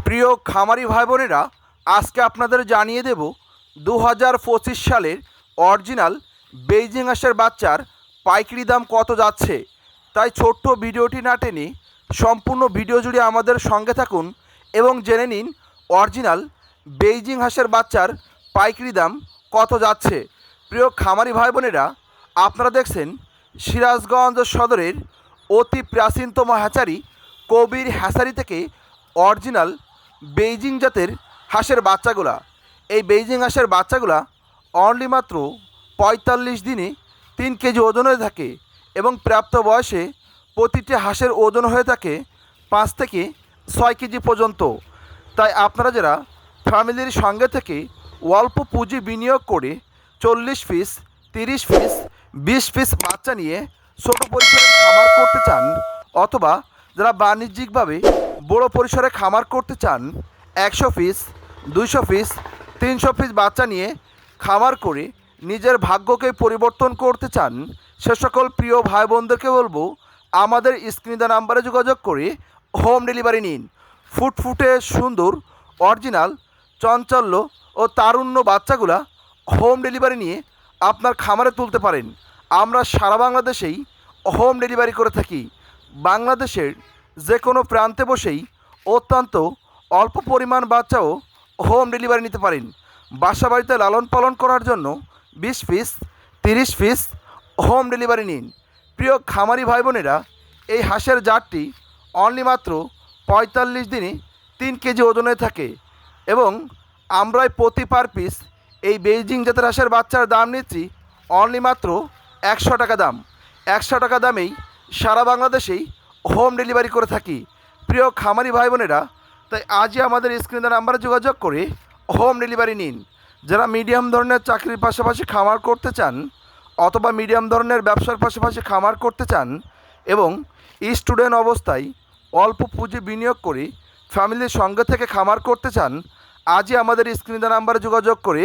প্রিয় খামারি ভাই বোনেরা, আজকে আপনাদের জানিয়ে দেব 2025 সালের অরিজিনাল বেইজিং হাঁসের বাচ্চার পাইকারি দাম কত যাচ্ছে। তাই ছোট্ট ভিডিওটি না টেনে সম্পূর্ণ ভিডিও জুড়ে আমাদের সঙ্গে থাকুন এবং জেনে নিন অরিজিনাল বেইজিং হাঁসের বাচ্চার পাইকারি দাম কত যাচ্ছে। প্রিয় খামারি ভাই বোনেরা, আপনারা দেখছেন সিরাজগঞ্জ সদরের অতি প্রাচীনতম হ্যাচারি কবির হ্যাচারি থেকে অরিজিনাল বেইজিং জাতের হাঁসের বাচ্চাগুলা। এই বেইজিং হাঁসের বাচ্চাগুলা অনলি মাত্র 45 দিনে 3 কেজি ওজন হয়ে থাকে এবং প্রাপ্ত বয়সে প্রতিটি হাঁসের ওজন হয়ে থাকে 5 থেকে 6 কেজি পর্যন্ত। তাই আপনারা যারা ফ্যামিলির সঙ্গে থেকে অল্প পুঁজি বিনিয়োগ করে 40 পিস, 30 পিস, 20 পিস বাচ্চা নিয়ে ছোটো পরিসরে খামার করতে চান, অথবা যারা বাণিজ্যিকভাবে বড় পরিসরে খামার করতে চান, 100 পিস, 200 পিস, 300 পিস বাচ্চা নিয়ে খামার করে নিজের ভাগ্যকে পরিবর্তন করতে চান, সে সকল প্রিয় ভাই বোনদেরকে বলবো আমাদের স্ক্রিনে দেওয়া নাম্বারে যোগাযোগ করে হোম ডেলিভারি নিন। ফুটফুটে সুন্দর অরিজিনাল চঞ্চল্য ও তারুণ্য বাচ্চাগুলা হোম ডেলিভারি নিয়ে আপনার খামারে তুলতে পারেন। আমরা সারা বাংলাদেশেই হোম ডেলিভারি করে থাকি। বাংলাদেশের যে কোনো প্রান্তে বসেই অত্যন্ত অল্প পরিমাণ বাচ্চাও হোম ডেলিভারি নিতে পারেন। বাসা বাড়িতে লালন পালন করার জন্য 20 পিস, 30 পিস হোম ডেলিভারি নিন। প্রিয় খামারি ভাই বোনেরা, এই হাঁসের জাতটি অনলি মাত্র 45 দিনে 3 কেজি ওজনে থাকে এবং আমরাই প্রতি পার পিস এই বেইজিং জাতের হাঁসের বাচ্চার দাম নিচ্ছি অনলি মাত্র 100 টাকা দাম। 100 টাকা দামেই সারা বাংলাদেশেই হোম ডেলিভারি করে থাকি। প্রিয় খামারি ভাই বোনেরা, তাই আজই আমাদের স্ক্রিনের নাম্বারে যোগাযোগ করে হোম ডেলিভারি নিন। যারা মিডিয়াম ধরনের চাকরির পাশাপাশি খামার করতে চান, অথবা মিডিয়াম ধরনের ব্যবসার পাশাপাশি খামার করতে চান এবং স্টুডেন্ট অবস্থায় অল্প পুঁজি বিনিয়োগ করে ফ্যামিলির সঙ্গে থেকে খামার করতে চান, আজই আমাদের স্ক্রিনের নাম্বারে যোগাযোগ করে